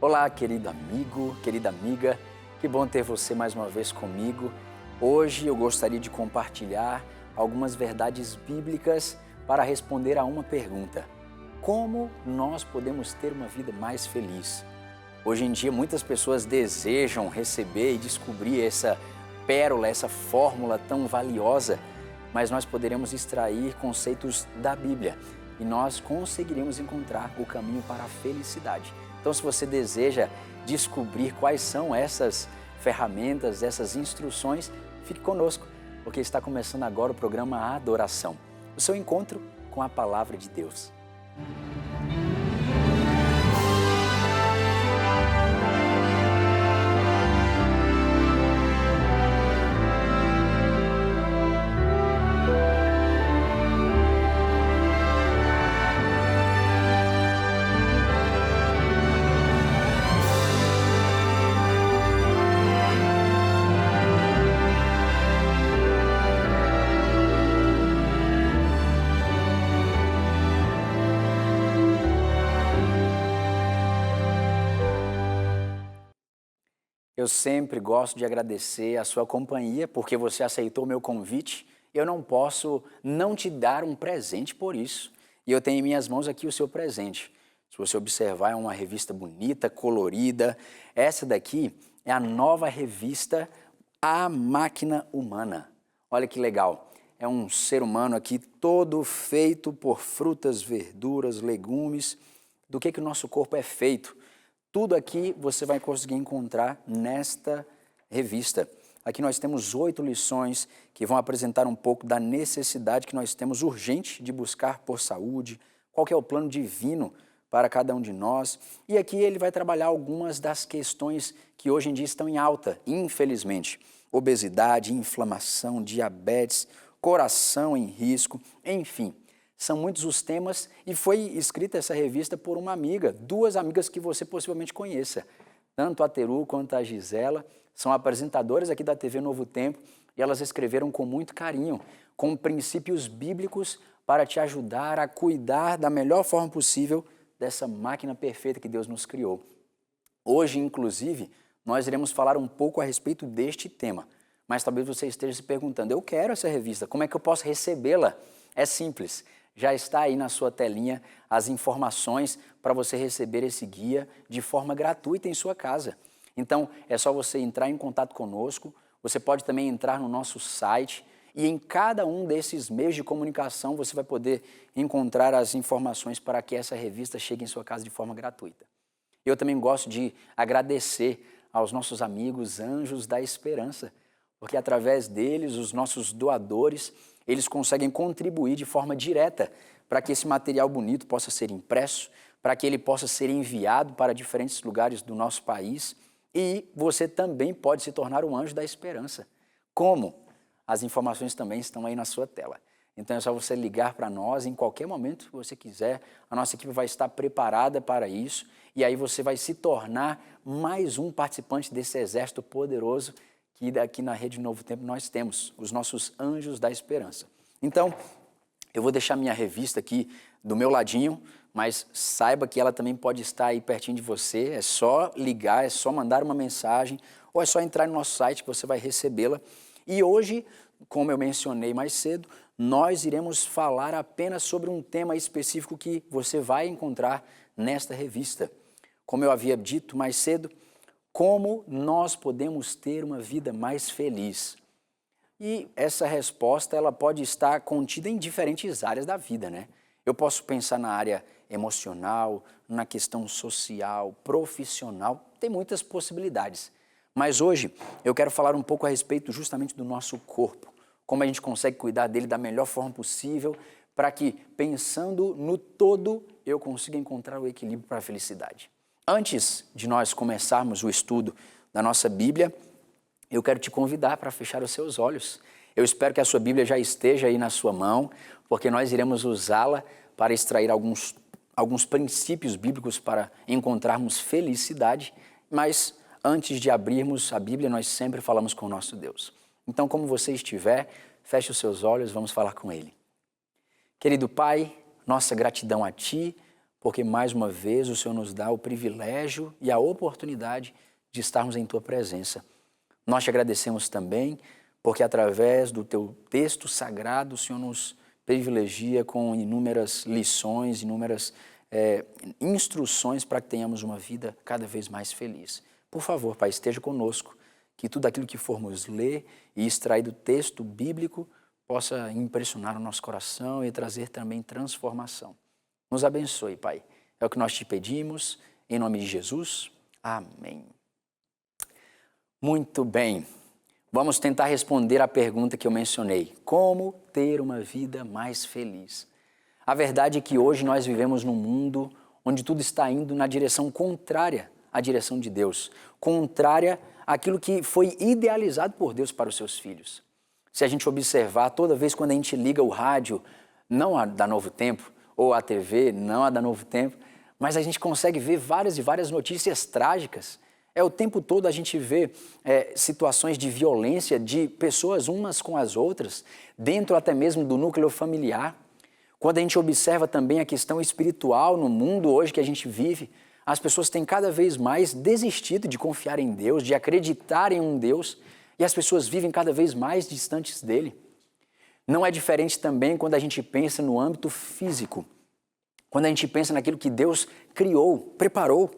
Olá, querido amigo, querida amiga, que bom ter você mais uma vez comigo. Hoje eu gostaria de compartilhar algumas verdades bíblicas para responder a uma pergunta: como nós podemos ter uma vida mais feliz? Hoje em dia muitas pessoas desejam receber e descobrir essa pérola, essa fórmula tão valiosa, mas nós poderemos extrair conceitos da Bíblia e nós conseguiremos encontrar o caminho para a felicidade. Então, se você deseja descobrir quais são essas ferramentas, essas instruções, fique conosco, porque está começando agora o programa Adoração, o seu encontro com a Palavra de Deus. Eu sempre gosto de agradecer a sua companhia, porque você aceitou o meu convite. Eu não posso não te dar um presente por isso. E eu tenho em minhas mãos aqui o seu presente. Se você observar, é uma revista bonita, colorida. Essa daqui é a nova revista A Máquina Humana. Olha que legal. É um ser humano aqui todo feito por frutas, verduras, legumes. Do que o nosso corpo é feito. Tudo aqui você vai conseguir encontrar nesta revista. Aqui nós temos 8 lições que vão apresentar um pouco da necessidade que nós temos urgente de buscar por saúde, qual que é o plano divino para cada um de nós. E aqui ele vai trabalhar algumas das questões que hoje em dia estão em alta, infelizmente. Obesidade, inflamação, diabetes, coração em risco, enfim. São muitos os temas e foi escrita essa revista por uma amiga, 2 amigas que você possivelmente conheça. Tanto a Teru quanto a Gisela são apresentadoras aqui da TV Novo Tempo e elas escreveram com muito carinho, com princípios bíblicos para te ajudar a cuidar da melhor forma possível dessa máquina perfeita que Deus nos criou. Hoje, inclusive, nós iremos falar um pouco a respeito deste tema, mas talvez você esteja se perguntando, eu quero essa revista, como é que eu posso recebê-la? É simples. Já está aí na sua telinha as informações para você receber esse guia de forma gratuita em sua casa. Então, é só você entrar em contato conosco, você pode também entrar no nosso site e em cada um desses meios de comunicação você vai poder encontrar as informações para que essa revista chegue em sua casa de forma gratuita. Eu também gosto de agradecer aos nossos amigos Anjos da Esperança, porque através deles, os nossos doadores, eles conseguem contribuir de forma direta para que esse material bonito possa ser impresso, para que ele possa ser enviado para diferentes lugares do nosso país e você também pode se tornar um anjo da esperança. Como? As informações também estão aí na sua tela. Então é só você ligar para nós em qualquer momento que você quiser, a nossa equipe vai estar preparada para isso e aí você vai se tornar mais um participante desse exército poderoso que aqui na Rede Novo Tempo nós temos, os nossos Anjos da Esperança. Então, eu vou deixar minha revista aqui do meu ladinho, mas saiba que ela também pode estar aí pertinho de você, é só ligar, é só mandar uma mensagem, ou é só entrar no nosso site que você vai recebê-la. E hoje, como eu mencionei mais cedo, nós iremos falar apenas sobre um tema específico que você vai encontrar nesta revista. Como eu havia dito mais cedo, como nós podemos ter uma vida mais feliz? E essa resposta ela pode estar contida em diferentes áreas da vida, né? Eu posso pensar na área emocional, na questão social, profissional, tem muitas possibilidades. Mas hoje eu quero falar um pouco a respeito justamente do nosso corpo, como a gente consegue cuidar dele da melhor forma possível para que, pensando no todo, eu consiga encontrar o equilíbrio para a felicidade. Antes de nós começarmos o estudo da nossa Bíblia, eu quero te convidar para fechar os seus olhos. Eu espero que a sua Bíblia já esteja aí na sua mão, porque nós iremos usá-la para extrair alguns princípios bíblicos para encontrarmos felicidade. Mas antes de abrirmos a Bíblia, nós sempre falamos com o nosso Deus. Então, como você estiver, feche os seus olhos, vamos falar com Ele. Querido Pai, nossa gratidão a Ti, porque mais uma vez o Senhor nos dá o privilégio e a oportunidade de estarmos em Tua presença. Nós te agradecemos também, porque através do Teu texto sagrado, o Senhor nos privilegia com inúmeras lições, inúmeras instruções para que tenhamos uma vida cada vez mais feliz. Por favor, Pai, esteja conosco, que tudo aquilo que formos ler e extrair do texto bíblico possa impressionar o nosso coração e trazer também transformação. Nos abençoe, Pai. É o que nós te pedimos, em nome de Jesus. Amém. Muito bem. Vamos tentar responder a pergunta que eu mencionei. Como ter uma vida mais feliz? A verdade é que hoje nós vivemos num mundo onde tudo está indo na direção contrária à direção de Deus, contrária àquilo que foi idealizado por Deus para os seus filhos. Se a gente observar, toda vez quando a gente liga o rádio, não a da Novo Tempo, ou a TV, não a da Novo Tempo, mas a gente consegue ver várias e várias notícias trágicas. O tempo todo a gente vê situações de violência de pessoas umas com as outras, dentro até mesmo do núcleo familiar. Quando a gente observa também a questão espiritual no mundo hoje que a gente vive, as pessoas têm cada vez mais desistido de confiar em Deus, de acreditar em um Deus, e as pessoas vivem cada vez mais distantes dele. Não é diferente também quando a gente pensa no âmbito físico, quando a gente pensa naquilo que Deus criou, preparou,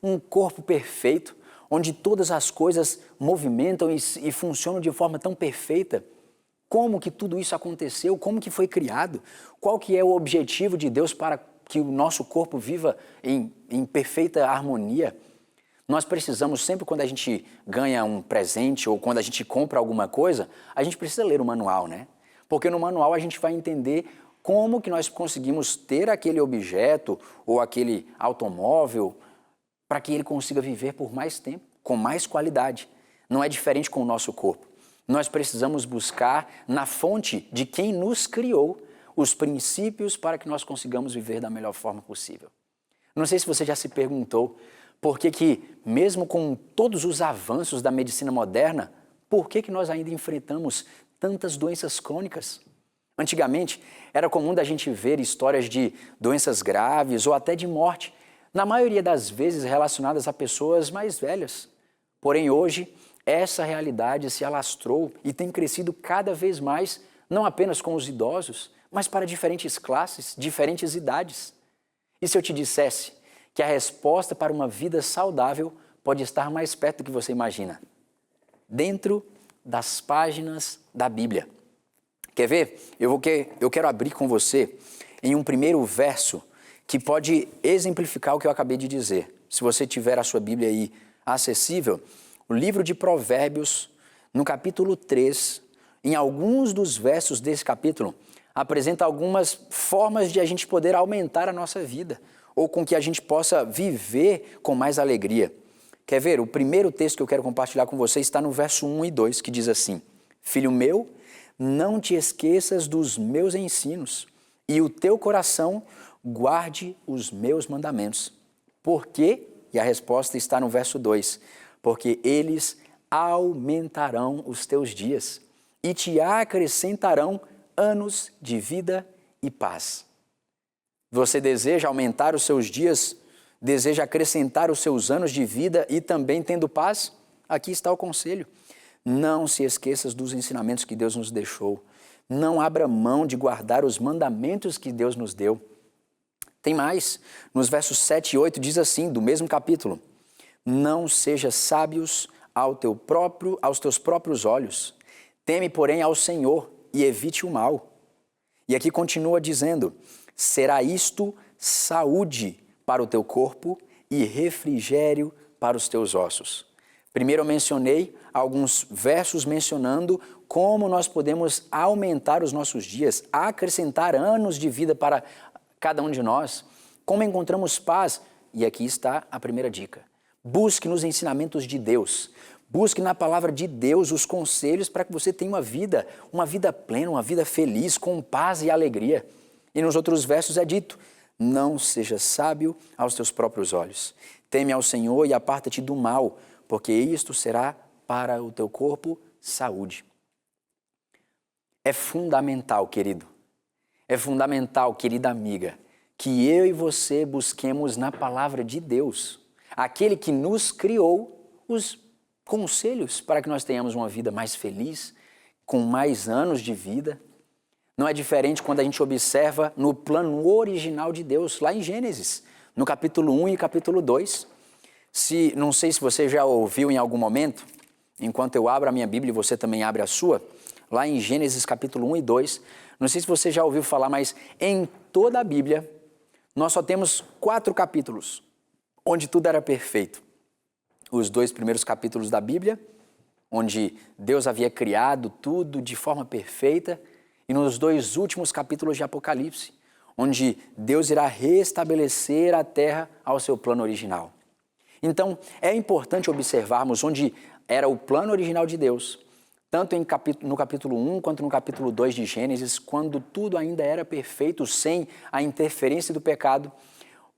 um corpo perfeito, onde todas as coisas movimentam e funcionam de forma tão perfeita. Como que tudo isso aconteceu? Como que foi criado? Qual que é o objetivo de Deus para que o nosso corpo viva em perfeita harmonia? Nós precisamos, sempre quando a gente ganha um presente ou quando a gente compra alguma coisa, a gente precisa ler o manual, né? Porque no manual a gente vai entender como que nós conseguimos ter aquele objeto ou aquele automóvel para que ele consiga viver por mais tempo, com mais qualidade. Não é diferente com o nosso corpo. Nós precisamos buscar na fonte de quem nos criou os princípios para que nós consigamos viver da melhor forma possível. Não sei se você já se perguntou por que mesmo com todos os avanços da medicina moderna, por que nós ainda enfrentamos tantas doenças crônicas? Antigamente, era comum da gente ver histórias de doenças graves ou até de morte, na maioria das vezes relacionadas a pessoas mais velhas. Porém, hoje, essa realidade se alastrou e tem crescido cada vez mais, não apenas com os idosos, mas para diferentes classes, diferentes idades. E se eu te dissesse que a resposta para uma vida saudável pode estar mais perto do que você imagina? Dentro das páginas da Bíblia. Quer ver? Eu quero abrir com você em um primeiro verso que pode exemplificar o que eu acabei de dizer. Se você tiver a sua Bíblia aí acessível, o livro de Provérbios, no capítulo 3, em alguns dos versos desse capítulo, apresenta algumas formas de a gente poder aumentar a nossa vida, ou com que a gente possa viver com mais alegria. Quer ver? O primeiro texto que eu quero compartilhar com você está no verso 1 e 2, que diz assim: Filho meu, não te esqueças dos meus ensinos, e o teu coração guarde os meus mandamentos. Por quê? E a resposta está no verso 2. Porque eles aumentarão os teus dias e te acrescentarão anos de vida e paz. Você deseja aumentar os seus dias? Deseja acrescentar os seus anos de vida e também tendo paz? Aqui está o conselho. Não se esqueças dos ensinamentos que Deus nos deixou. Não abra mão de guardar os mandamentos que Deus nos deu. Tem mais. Nos versos 7 e 8 diz assim, do mesmo capítulo: Não sejas sábios aos teus próprios olhos. Teme, porém, ao Senhor e evite o mal. E aqui continua dizendo: será isto saúde para o teu corpo e refrigério para os teus ossos. Primeiro eu mencionei alguns versos mencionando como nós podemos aumentar os nossos dias, acrescentar anos de vida para cada um de nós. Como encontramos paz? E aqui está a primeira dica. Busque nos ensinamentos de Deus. Busque na palavra de Deus os conselhos para que você tenha uma vida plena, uma vida feliz, com paz e alegria. E nos outros versos é dito: não seja sábio aos teus próprios olhos. Teme ao Senhor e aparta-te do mal, porque isto será para o teu corpo saúde. É fundamental, querido. É fundamental, querida amiga, que eu e você busquemos na palavra de Deus, aquele que nos criou, os conselhos para que nós tenhamos uma vida mais feliz, com mais anos de vida. Não é diferente quando a gente observa no plano original de Deus, lá em Gênesis, no capítulo 1 e capítulo 2. Não sei se você já ouviu em algum momento, enquanto eu abro a minha Bíblia e você também abre a sua, lá em Gênesis capítulo 1 e 2, não sei se você já ouviu falar, mas em toda a Bíblia, nós só temos 4 capítulos, onde tudo era perfeito. Os 2 primeiros capítulos da Bíblia, onde Deus havia criado tudo de forma perfeita, e nos 2 últimos capítulos de Apocalipse, onde Deus irá restabelecer a terra ao seu plano original. Então, é importante observarmos onde era o plano original de Deus, tanto no capítulo 1 quanto no capítulo 2 de Gênesis, quando tudo ainda era perfeito, sem a interferência do pecado,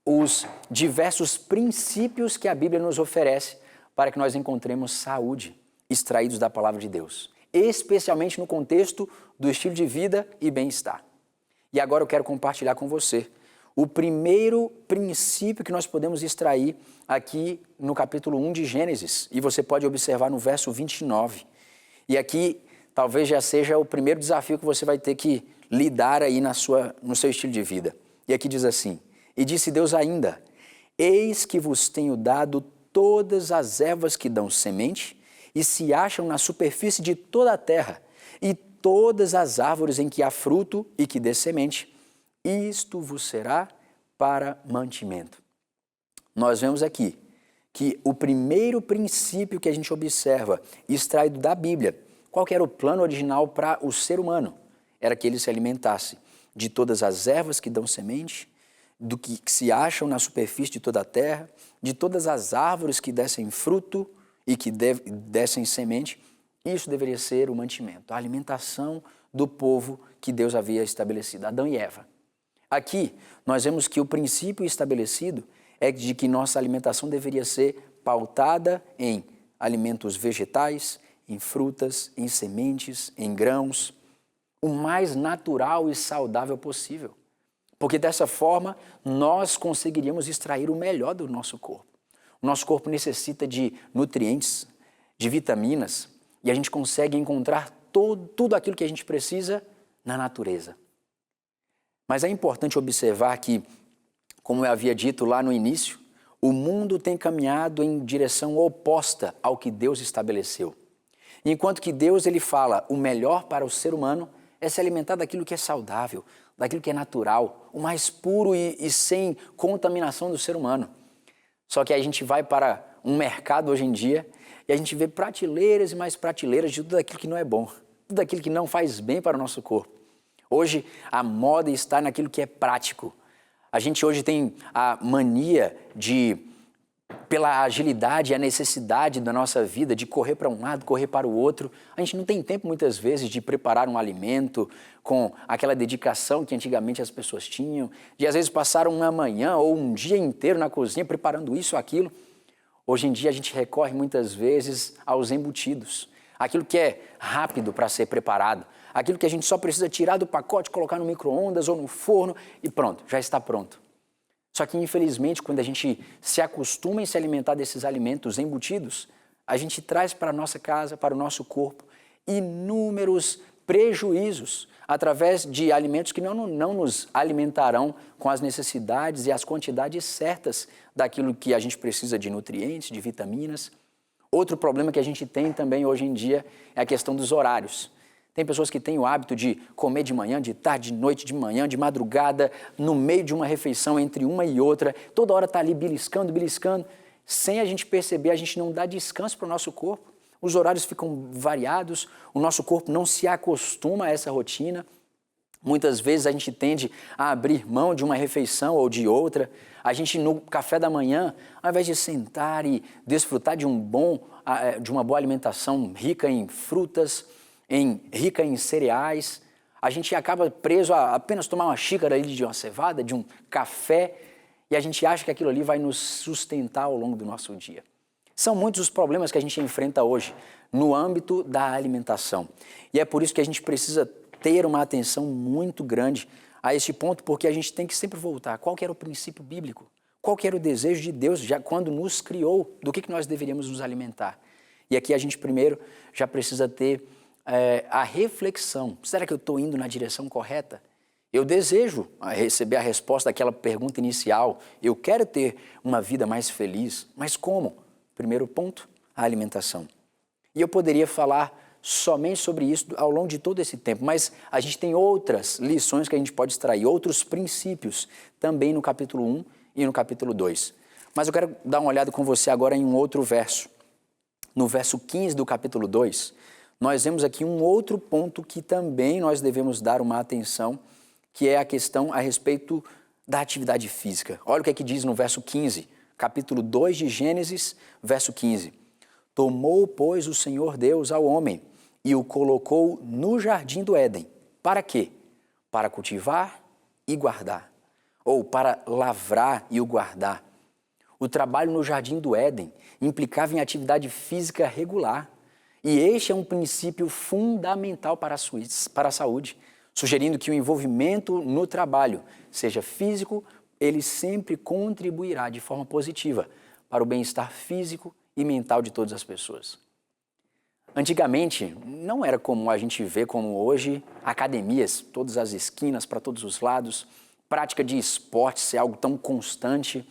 os diversos princípios que a Bíblia nos oferece para que nós encontremos saúde, extraídos da palavra de Deus, especialmente no contexto do estilo de vida e bem-estar. E agora eu quero compartilhar com você o primeiro princípio que nós podemos extrair aqui no capítulo 1 de Gênesis, e você pode observar no verso 29. E aqui talvez já seja o primeiro desafio que você vai ter que lidar aí no seu estilo de vida. E aqui diz assim: e disse Deus ainda, eis que vos tenho dado todas as ervas que dão semente e se acham na superfície de toda a terra, e todas as árvores em que há fruto e que dê semente, isto vos será para mantimento. Nós vemos aqui que o primeiro princípio que a gente observa, extraído da Bíblia, qual que era o plano original para o ser humano? Era que ele se alimentasse de todas as ervas que dão semente, do que se acham na superfície de toda a terra, de todas as árvores que dessem fruto e que dessem semente. Isso deveria ser o mantimento, a alimentação do povo que Deus havia estabelecido, Adão e Eva. Aqui, nós vemos que o princípio estabelecido é de que nossa alimentação deveria ser pautada em alimentos vegetais, em frutas, em sementes, em grãos, o mais natural e saudável possível. Porque dessa forma, nós conseguiríamos extrair o melhor do nosso corpo. O nosso corpo necessita de nutrientes, de vitaminas, e a gente consegue encontrar tudo aquilo que a gente precisa na natureza. Mas é importante observar que, como eu havia dito lá no início, o mundo tem caminhado em direção oposta ao que Deus estabeleceu. Enquanto que Deus ele fala o melhor para o ser humano é se alimentar daquilo que é saudável, daquilo que é natural, o mais puro e sem contaminação do ser humano. Só que aí a gente vai para um mercado hoje em dia e a gente vê prateleiras e mais prateleiras de tudo aquilo que não é bom, tudo aquilo que não faz bem para o nosso corpo. Hoje a moda está naquilo que é prático. A gente hoje tem a mania de, pela agilidade e a necessidade da nossa vida, de correr para um lado, correr para o outro. A gente não tem tempo muitas vezes de preparar um alimento com aquela dedicação que antigamente as pessoas tinham, de às vezes passar uma manhã ou um dia inteiro na cozinha preparando isso ou aquilo. Hoje em dia a gente recorre muitas vezes aos embutidos, aquilo que é rápido para ser preparado, aquilo que a gente só precisa tirar do pacote, colocar no micro-ondas ou no forno e pronto, já está pronto. Só que, infelizmente, quando a gente se acostuma em se alimentar desses alimentos embutidos, a gente traz para a nossa casa, para o nosso corpo, inúmeros prejuízos através de alimentos que não nos alimentarão com as necessidades e as quantidades certas daquilo que a gente precisa de nutrientes, de vitaminas. Outro problema que a gente tem também hoje em dia é a questão dos horários. Tem pessoas que têm o hábito de comer de manhã, de tarde, de noite, de manhã, de madrugada, no meio de uma refeição entre uma e outra, toda hora está ali beliscando, sem a gente perceber, a gente não dá descanso para o nosso corpo. Os horários ficam variados, o nosso corpo não se acostuma a essa rotina. Muitas vezes a gente tende a abrir mão de uma refeição ou de outra. A gente, no café da manhã, ao invés de sentar e desfrutar de uma boa alimentação rica em frutas, rica em cereais, a gente acaba preso a apenas tomar uma xícara ali de uma cevada, de um café, e a gente acha que aquilo ali vai nos sustentar ao longo do nosso dia. São muitos os problemas que a gente enfrenta hoje no âmbito da alimentação. E é por isso que a gente precisa ter uma atenção muito grande a este ponto porque a gente tem que sempre voltar. Qual que era o princípio bíblico? Qual que era o desejo de Deus já quando nos criou? Do que nós deveríamos nos alimentar? E aqui a gente primeiro já precisa ter a reflexão. Será que eu estou indo na direção correta? Eu desejo receber a resposta daquela pergunta inicial. Eu quero ter uma vida mais feliz. Mas como? Primeiro ponto, a alimentação. E eu poderia falar somente sobre isso ao longo de todo esse tempo, mas a gente tem outras lições que a gente pode extrair, outros princípios também no capítulo 1 e no capítulo 2. Mas eu quero dar uma olhada com você agora em um outro verso. No verso 15 do capítulo 2, nós vemos aqui um outro ponto que também nós devemos dar uma atenção, que é a questão a respeito da atividade física. Olha o que é que diz no verso 15, capítulo 2 de Gênesis, verso 15. Tomou, pois, o Senhor Deus ao homem e o colocou no jardim do Éden. Para quê? Para cultivar e guardar, ou para lavrar e o guardar. O trabalho no jardim do Éden implicava em atividade física regular. E este é um princípio fundamental para a saúde, sugerindo que o envolvimento no trabalho, seja físico, ele sempre contribuirá de forma positiva para o bem-estar físico e mental de todas as pessoas. Antigamente, não era como a gente vê como hoje, academias, todas as esquinas, para todos os lados, prática de esportes ser algo tão constante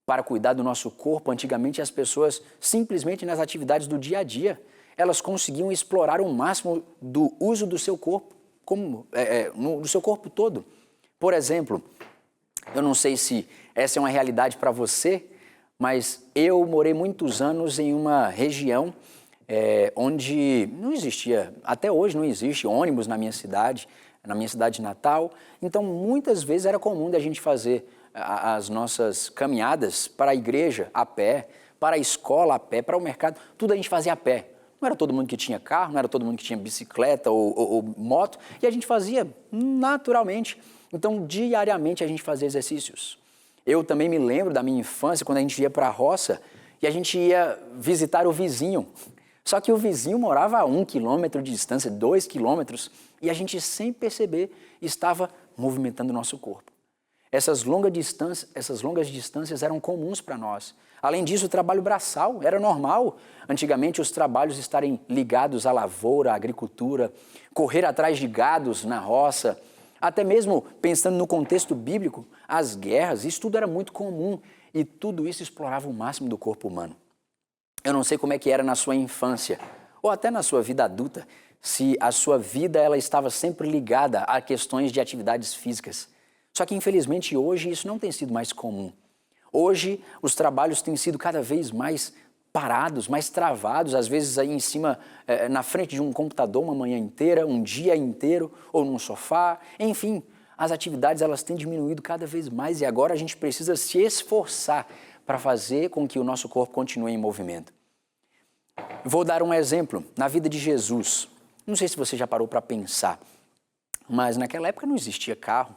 para cuidar do nosso corpo. Antigamente, as pessoas, simplesmente nas atividades do dia a dia, elas conseguiam explorar o máximo do uso do seu corpo, do seu corpo todo. Por exemplo, eu não sei se essa é uma realidade para você, mas eu morei muitos anos em uma região onde não existia, até hoje não existe ônibus na minha cidade natal. Então, muitas vezes era comum da gente fazer as nossas caminhadas para a igreja a pé, para a escola a pé, para o mercado, tudo a gente fazia a pé. Não era todo mundo que tinha carro, não era todo mundo que tinha bicicleta ou moto, e a gente fazia naturalmente. Então, diariamente a gente fazia exercícios. Eu também me lembro da minha infância, quando a gente ia para a roça e a gente ia visitar o vizinho. Só que o vizinho morava a 1 quilômetro de distância, 2 quilômetros, e a gente, sem perceber, estava movimentando o nosso corpo. Essas longas distâncias eram comuns para nós. Além disso, o trabalho braçal era normal. Antigamente, os trabalhos estarem ligados à lavoura, à agricultura, correr atrás de gados na roça, até mesmo pensando no contexto bíblico, as guerras, isso tudo era muito comum e tudo isso explorava o máximo do corpo humano. Eu não sei como é que era na sua infância ou até na sua vida adulta, se a sua vida ela estava sempre ligada a questões de atividades físicas. Só que, infelizmente, hoje isso não tem sido mais comum. Hoje, os trabalhos têm sido cada vez mais parados, mais travados, às vezes aí em cima, na frente de um computador uma manhã inteira, um dia inteiro, ou num sofá. Enfim, as atividades elas têm diminuído cada vez mais e agora a gente precisa se esforçar para fazer com que o nosso corpo continue em movimento. Vou dar um exemplo na vida de Jesus. Não sei se você já parou para pensar, mas naquela época não existia carro,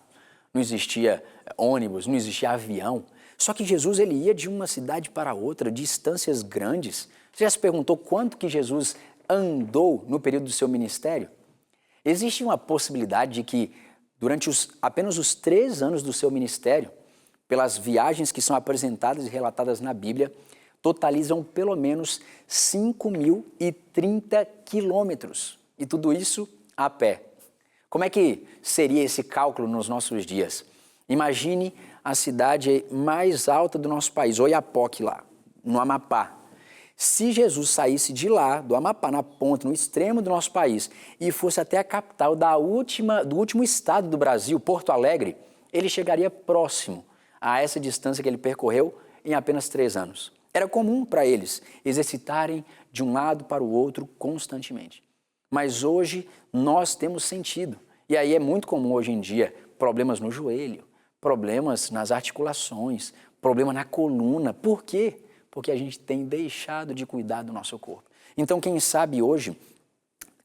não existia ônibus, não existia avião. Só que Jesus ele ia de uma cidade para outra, distâncias grandes. Você já se perguntou quanto que Jesus andou no período do seu ministério? Existe uma possibilidade de que durante apenas os 3 anos do seu ministério, pelas viagens que são apresentadas e relatadas na Bíblia, totalizam pelo menos 5.030 quilômetros. E tudo isso a pé. Como é que seria esse cálculo nos nossos dias? Imagine a cidade mais alta do nosso país, Oiapoque, lá, no Amapá. Se Jesus saísse de lá, do Amapá, na ponta, no extremo do nosso país, e fosse até a capital do último estado do Brasil, Porto Alegre, ele chegaria próximo a essa distância que ele percorreu em apenas 3 anos. Era comum para eles exercitarem de um lado para o outro constantemente. Mas hoje nós temos sentido. E aí é muito comum hoje em dia problemas no joelho, problemas nas articulações, problema na coluna. Por quê? Porque a gente tem deixado de cuidar do nosso corpo. Então, quem sabe hoje,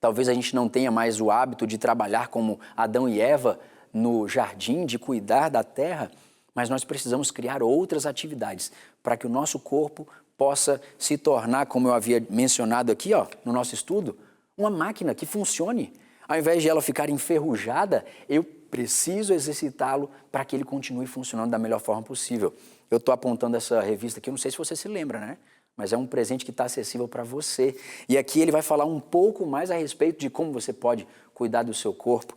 talvez a gente não tenha mais o hábito de trabalhar como Adão e Eva no jardim, de cuidar da terra, mas nós precisamos criar outras atividades para que o nosso corpo possa se tornar, como eu havia mencionado aqui, no nosso estudo, uma máquina que funcione. Ao invés de ela ficar enferrujada, eu preciso exercitá-lo para que ele continue funcionando da melhor forma possível. Eu estou apontando essa revista aqui, eu não sei se você se lembra, né? Mas é um presente que está acessível para você. E aqui ele vai falar um pouco mais a respeito de como você pode cuidar do seu corpo,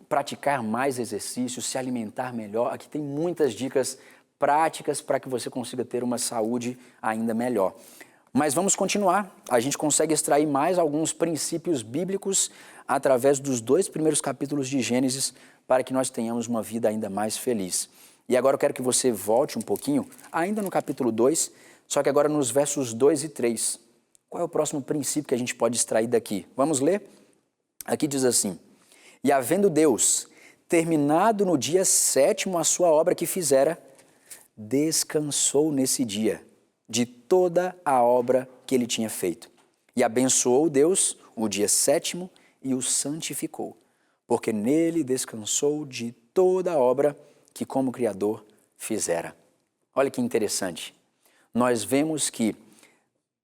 praticar mais exercícios, se alimentar melhor. Aqui tem muitas dicas práticas para que você consiga ter uma saúde ainda melhor. Mas vamos continuar. A gente consegue extrair mais alguns princípios bíblicos através dos 2 primeiros capítulos de Gênesis para que nós tenhamos uma vida ainda mais feliz. E agora eu quero que você volte um pouquinho, ainda no capítulo 2, só que agora nos versos 2 e 3. Qual é o próximo princípio que a gente pode extrair daqui? Vamos ler? Aqui diz assim: E havendo Deus terminado no dia 7º a sua obra que fizera, descansou nesse dia de toda a obra que ele tinha feito. E abençoou Deus o dia 7º e o santificou, porque nele descansou de toda a obra que como Criador fizera. Olha que interessante. Nós vemos que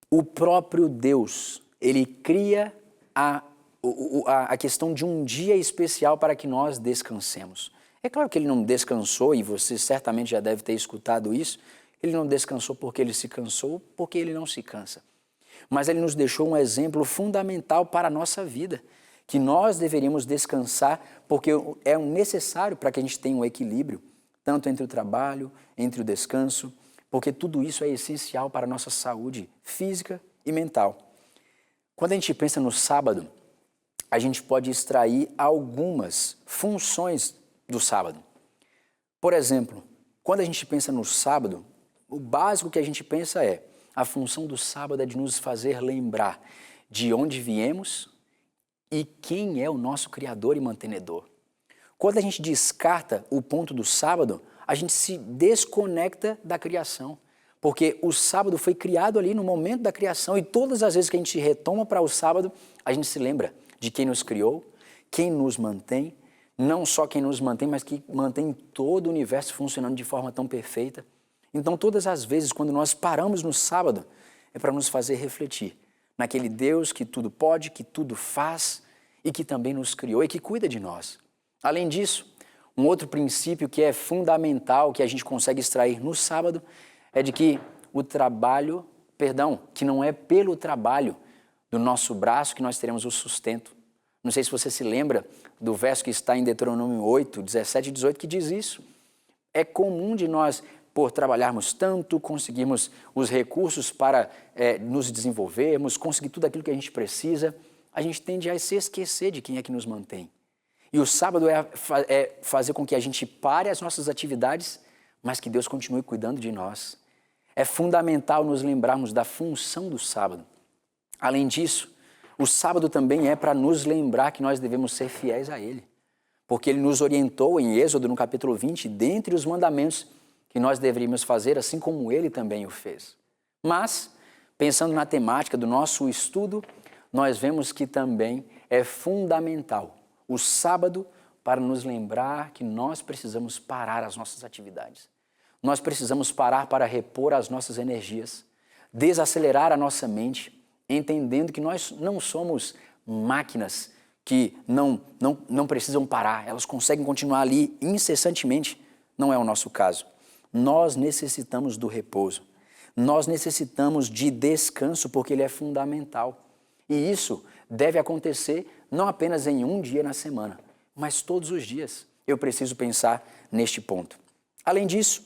o próprio Deus, ele cria a questão de um dia especial para que nós descansemos. É claro que ele não descansou, e você certamente já deve ter escutado isso, ele não descansou porque ele se cansou, porque ele não se cansa. Mas ele nos deixou um exemplo fundamental para a nossa vida, que nós deveríamos descansar porque é necessário para que a gente tenha um equilíbrio, tanto entre o trabalho, entre o descanso, porque tudo isso é essencial para a nossa saúde física e mental. Quando a gente pensa no sábado, a gente pode extrair algumas funções do sábado. Por exemplo, quando a gente pensa no sábado, o básico que a gente pensa é: a função do sábado é de nos fazer lembrar de onde viemos e quem é o nosso Criador e mantenedor. Quando a gente descarta o ponto do sábado, a gente se desconecta da criação, porque o sábado foi criado ali no momento da criação e todas as vezes que a gente retoma para o sábado, a gente se lembra de quem nos criou, quem nos mantém, não só quem nos mantém, mas que mantém todo o universo funcionando de forma tão perfeita. Então, todas as vezes, quando nós paramos no sábado, é para nos fazer refletir naquele Deus que tudo pode, que tudo faz e que também nos criou e que cuida de nós. Além disso, um outro princípio que é fundamental, que a gente consegue extrair no sábado, é de que que não é pelo trabalho do nosso braço que nós teremos o sustento. Não sei se você se lembra do verso que está em Deuteronômio 8, 17 e 18, que diz isso. É comum de nós, por trabalharmos tanto, conseguirmos os recursos para nos desenvolvermos, conseguir tudo aquilo que a gente precisa, a gente tende a se esquecer de quem é que nos mantém. E o sábado é fazer com que a gente pare as nossas atividades, mas que Deus continue cuidando de nós. É fundamental nos lembrarmos da função do sábado. Além disso, o sábado também é para nos lembrar que nós devemos ser fiéis a Ele. Porque Ele nos orientou em Êxodo, no capítulo 20, dentre os mandamentos que nós deveríamos fazer, assim como Ele também o fez. Mas, pensando na temática do nosso estudo, nós vemos que também é fundamental o sábado para nos lembrar que nós precisamos parar as nossas atividades. Nós precisamos parar para repor as nossas energias, desacelerar a nossa mente, entendendo que nós não somos máquinas que não precisam parar, elas conseguem continuar ali incessantemente. Não é o nosso caso. Nós necessitamos do repouso. Nós necessitamos de descanso porque ele é fundamental. E isso deve acontecer não apenas em um dia na semana, mas todos os dias. Eu preciso pensar neste ponto. Além disso,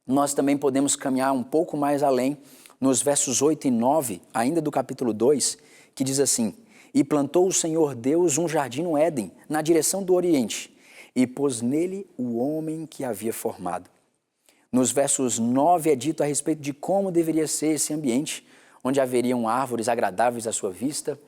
nós também podemos caminhar um pouco mais além nos versos 8 e 9, ainda do capítulo 2, que diz assim: E plantou o Senhor Deus um jardim no Éden, na direção do Oriente, e pôs nele o homem que havia formado. Nos versos 9 é dito a respeito de como deveria ser esse ambiente, onde haveriam árvores agradáveis à sua vista.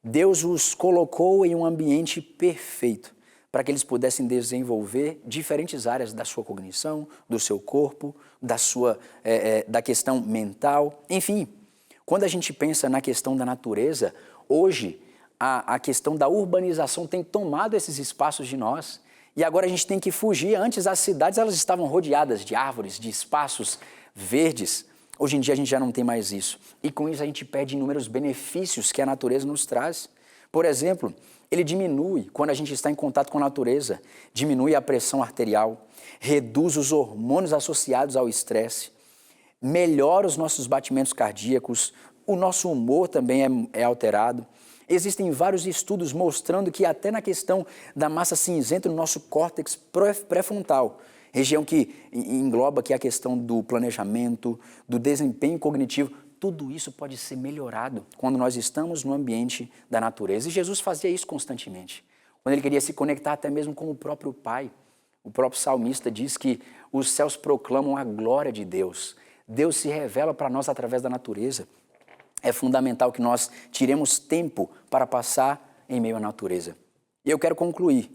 Deus os colocou em um ambiente perfeito, para que eles pudessem desenvolver diferentes áreas da sua cognição, do seu corpo, da questão mental, enfim. Quando a gente pensa na questão da natureza, hoje a questão da urbanização tem tomado esses espaços de nós e agora a gente tem que fugir. Antes as cidades elas estavam rodeadas de árvores, de espaços verdes. Hoje em dia a gente já não tem mais isso. E com isso a gente perde inúmeros benefícios que a natureza nos traz. Por exemplo, ele diminui, quando a gente está em contato com a natureza, diminui a pressão arterial, reduz os hormônios associados ao estresse, melhora os nossos batimentos cardíacos, o nosso humor também é alterado. Existem vários estudos mostrando que até na questão da massa cinzenta no nosso córtex pré-frontal, região que engloba aqui a questão do planejamento, do desempenho cognitivo, tudo isso pode ser melhorado quando nós estamos no ambiente da natureza. E Jesus fazia isso constantemente. Quando ele queria se conectar até mesmo com o próprio Pai, o próprio salmista diz que os céus proclamam a glória de Deus. Deus se revela para nós através da natureza. É fundamental que nós tiremos tempo para passar em meio à natureza. E eu quero concluir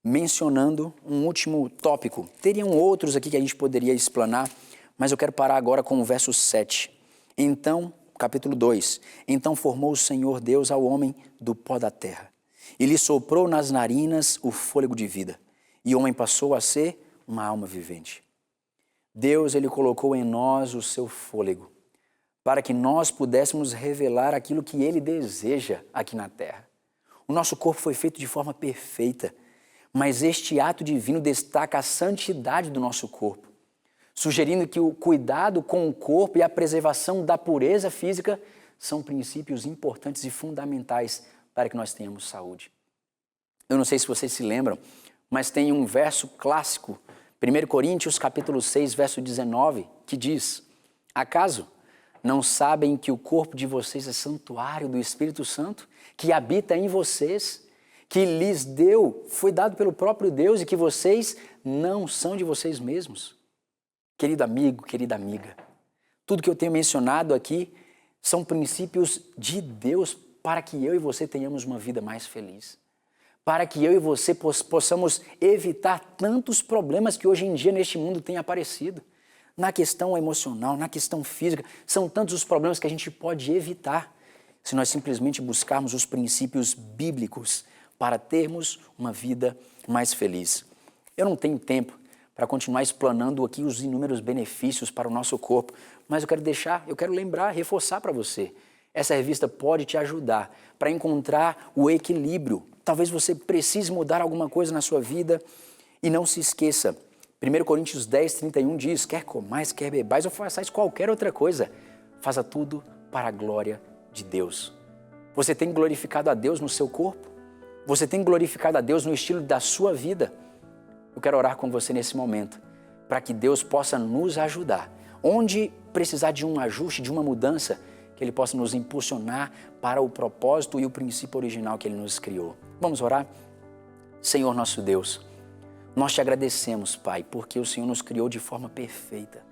mencionando um último tópico. Teriam outros aqui que a gente poderia explanar, mas eu quero parar agora com o verso 7. Então, capítulo 2, então formou o Senhor Deus ao homem do pó da terra, e lhe soprou nas narinas o fôlego de vida, e o homem passou a ser uma alma vivente. Deus, ele colocou em nós o seu fôlego, para que nós pudéssemos revelar aquilo que ele deseja aqui na terra. O nosso corpo foi feito de forma perfeita, mas este ato divino destaca a santidade do nosso corpo, sugerindo que o cuidado com o corpo e a preservação da pureza física são princípios importantes e fundamentais para que nós tenhamos saúde. Eu não sei se vocês se lembram, mas tem um verso clássico, 1 Coríntios capítulo 6, verso 19, que diz: acaso não sabem que o corpo de vocês é santuário do Espírito Santo, que habita em vocês, que lhes foi dado pelo próprio Deus e que vocês não são de vocês mesmos? Querido amigo, querida amiga, tudo que eu tenho mencionado aqui são princípios de Deus para que eu e você tenhamos uma vida mais feliz, para que eu e você possamos evitar tantos problemas que hoje em dia neste mundo têm aparecido. Na questão emocional, na questão física, são tantos os problemas que a gente pode evitar se nós simplesmente buscarmos os princípios bíblicos para termos uma vida mais feliz. Eu não tenho tempo para continuar explanando aqui os inúmeros benefícios para o nosso corpo, mas eu quero lembrar, reforçar para você. Essa revista pode te ajudar para encontrar o equilíbrio. Talvez você precise mudar alguma coisa na sua vida e não se esqueça. 1 Coríntios 10, 31 diz: quer comais, quer bebais ou façais qualquer outra coisa, faça tudo para a glória de Deus. Você tem glorificado a Deus no seu corpo? Você tem glorificado a Deus no estilo da sua vida? Eu quero orar com você nesse momento, para que Deus possa nos ajudar. Onde precisar de um ajuste, de uma mudança, que Ele possa nos impulsionar para o propósito e o princípio original que Ele nos criou. Vamos orar? Senhor nosso Deus, nós te agradecemos, Pai, porque o Senhor nos criou de forma perfeita.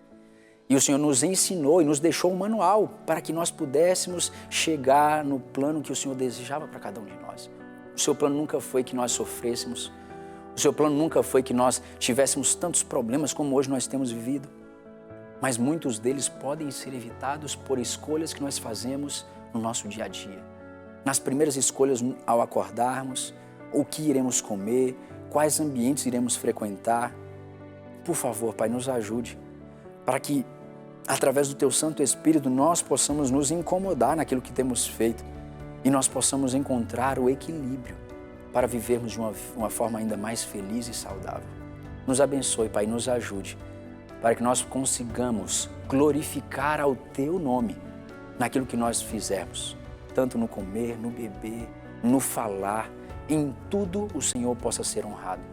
E o Senhor nos ensinou e nos deixou um manual para que nós pudéssemos chegar no plano que o Senhor desejava para cada um de nós. O seu plano nunca foi que nós sofrêssemos. O seu plano nunca foi que nós tivéssemos tantos problemas como hoje nós temos vivido. Mas muitos deles podem ser evitados por escolhas que nós fazemos no nosso dia a dia. Nas primeiras escolhas ao acordarmos, o que iremos comer, quais ambientes iremos frequentar. Por favor, Pai, nos ajude para que, através do Teu Santo Espírito, nós possamos nos incomodar naquilo que temos feito e nós possamos encontrar o equilíbrio para vivermos de uma forma ainda mais feliz e saudável. Nos abençoe, Pai, nos ajude para que nós consigamos glorificar ao Teu nome naquilo que nós fizermos, tanto no comer, no beber, no falar, em tudo o Senhor possa ser honrado.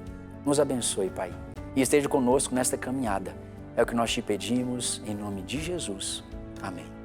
Nos abençoe, Pai, e esteja conosco nesta caminhada. É o que nós te pedimos, em nome de Jesus. Amém.